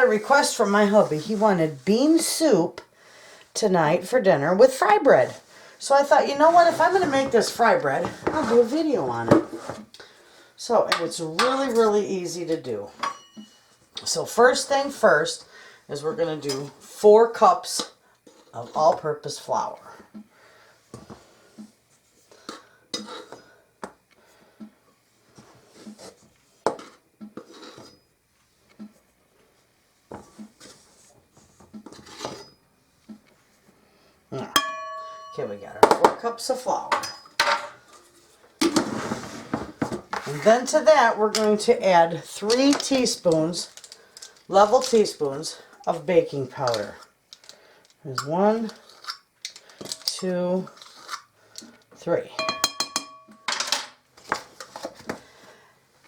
a request from my hubby. He wanted bean soup tonight for dinner with fry bread. So I thought, you know what, if I'm going to make this fry bread, I'll do a video on it. So it's really, really easy to do. So first thing first is we're going to do 4 cups of all-purpose flour. Okay, we got our 4 cups of flour. And then to that, we're going to add 3 teaspoons, level teaspoons, of baking powder. There's 1, 2, 3.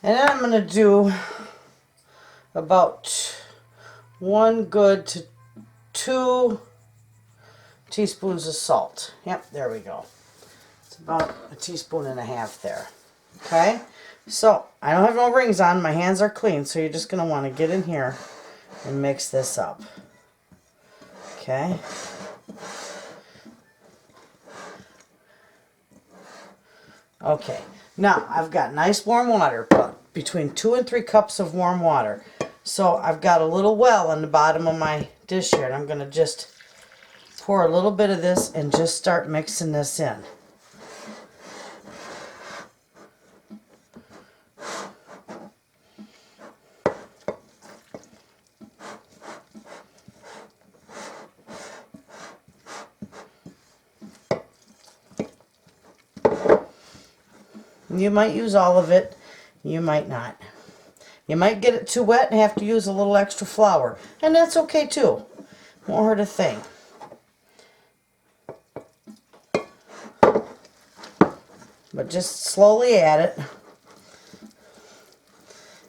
And then I'm going to do about 1 good to 2 teaspoons of salt. Yep, there we go. It's about 1.5 teaspoons there. Okay, so I don't have no rings on. My hands are clean, so you're just going to want to get in here and mix this up. Okay. Okay, now I've got nice warm water, between 2 and 3 cups of warm water. So I've got a little well on the bottom of my dish here, and I'm going to just pour a little bit of this and just start mixing this in. You might use all of it, you might not. You might get it too wet and have to use a little extra flour, and that's okay too. Won't hurt a thing. But just slowly add it,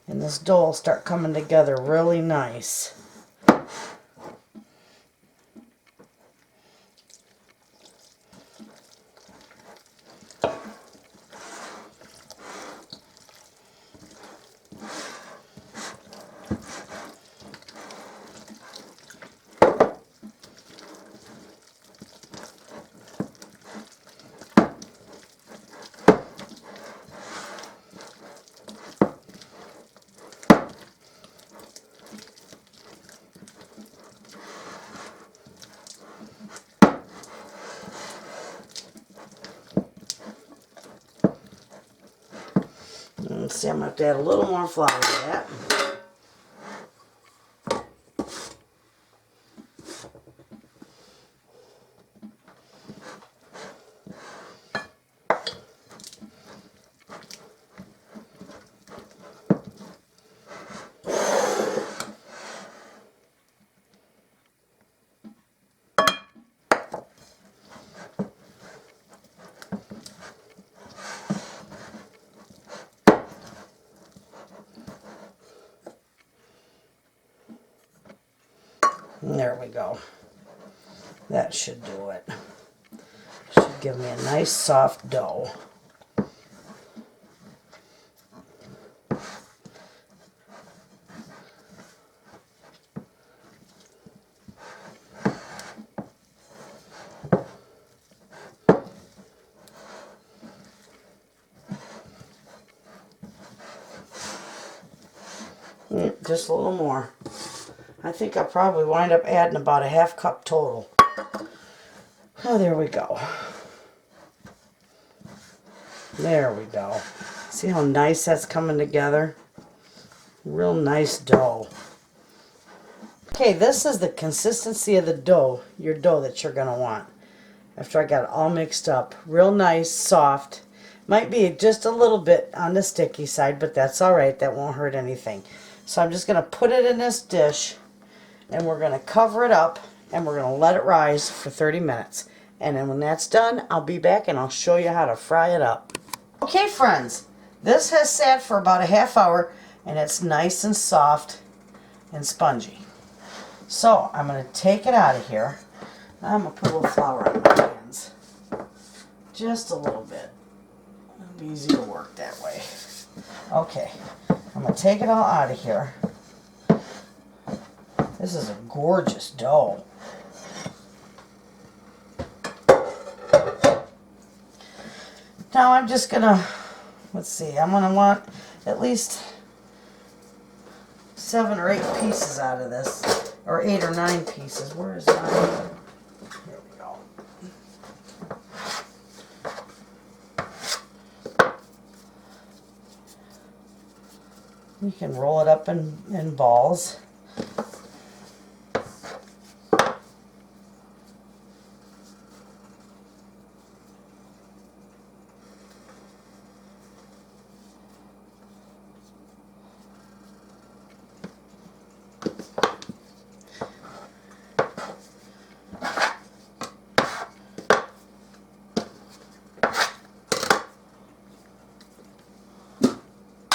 and this dough will start coming together really nice. Let's see, I'm going to have to add a little more flour to that. And there we go. That should do it. Should give me a nice soft dough. Just a little more. I think I'll probably wind up adding about 1/2 cup total. Oh, there we go. There we go. See how nice that's coming together? Real nice dough. Okay, this is the consistency of the dough, your dough that you're going to want. After I got it all mixed up. Real nice, soft. Might be just a little bit on the sticky side, but that's alright. That won't hurt anything. So I'm just going to put it in this dish, and we're going to cover it up, and we're going to let it rise for 30 minutes. And then when that's done, I'll be back and I'll show you how to fry it up. Okay, friends, this has sat for about 1/2 hour, and it's nice and soft and spongy. So I'm going to take it out of here. I'm going to put a little flour on my hands. Just a little bit. It'll be easy to work that way. Okay, I'm going to take it all out of here. This is a gorgeous dough. Now I'm just gonna, let's see, I'm gonna want at least 7 or 8 pieces out of this, or 8 or 9 pieces. Where is mine? Here we go. You can roll it up in balls.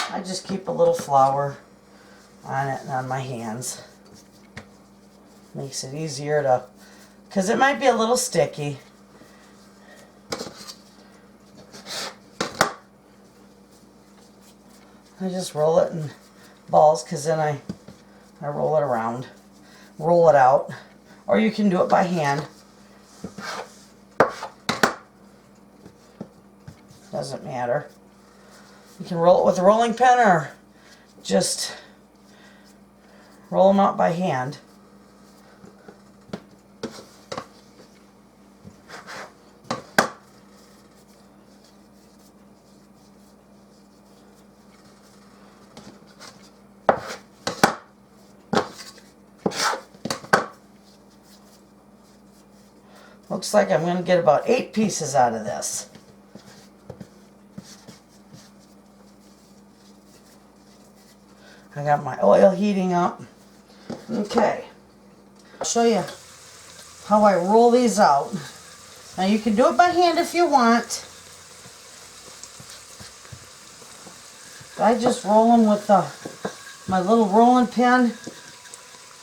I just keep a little flour on it and on my hands. Makes it easier to, because it might be a little sticky. I just roll it in balls because then I roll it around, roll it out, or you can do it by hand. Doesn't matter. You can roll it with a rolling pin or just roll them out by hand. Looks like I'm going to get about 8 pieces out of this. I got my oil heating up. Okay. I'll show you how I roll these out. Now you can do it by hand if you want. I just roll them with my little rolling pin.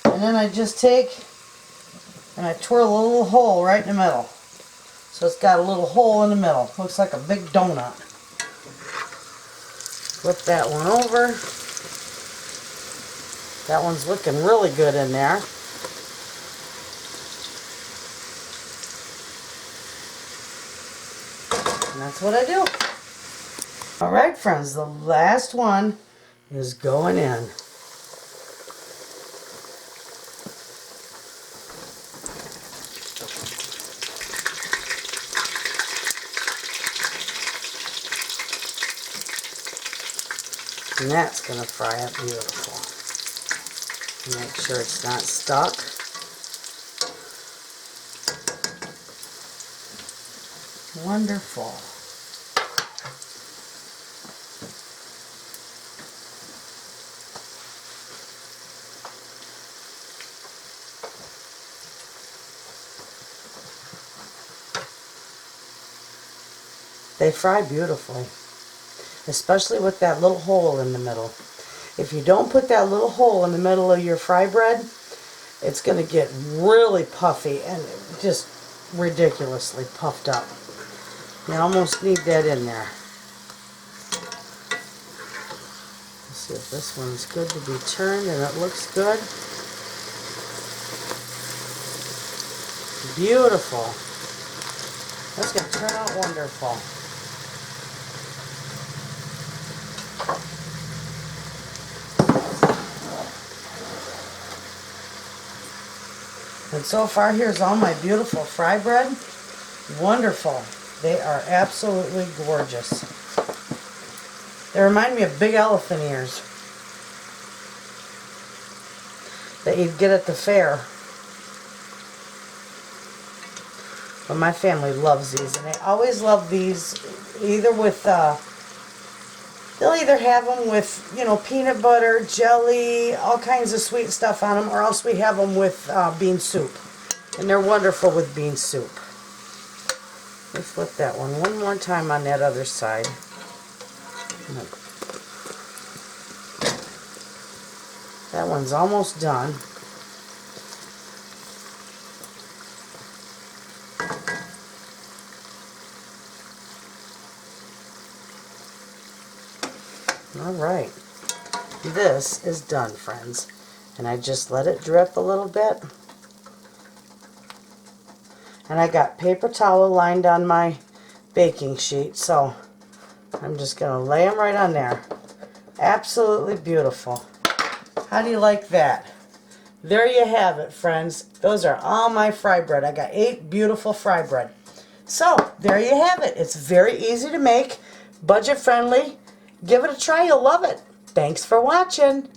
And then I just take and I twirl a little hole right in the middle. So it's got a little hole in the middle. Looks like a big donut. Flip that one over. That one's looking really good in there. And that's what I do. Alright friends, the last one is going in. And that's going to fry up beautiful. Make sure it's not stuck. Wonderful. They fry beautifully, especially with that little hole in the middle. If you don't put that little hole in the middle of your fry bread, it's going to get really puffy and just ridiculously puffed up. You almost need that in there. Let's see if this one's good to be turned, and it looks good. Beautiful. That's going to turn out wonderful. And so far, here's all my beautiful fry bread. Wonderful. They are absolutely gorgeous. They remind me of big elephant ears that you'd get at the fair. But my family loves these, and they always love these either with, they'll either have them with, you know, peanut butter, jelly, all kinds of sweet stuff on them, or else we have them with bean soup. And they're wonderful with bean soup. Let me flip that one more time on that other side. That one's almost done. Alright, this is done, friends. And I just let it drip a little bit. And I got paper towel lined on my baking sheet, so I'm just going to lay them right on there. Absolutely beautiful. How do you like that? There you have it, friends. Those are all my fry bread. I got 8 beautiful fry bread. So, there you have it. It's very easy to make, budget friendly. Give it a try, you'll love it. Thanks for watching.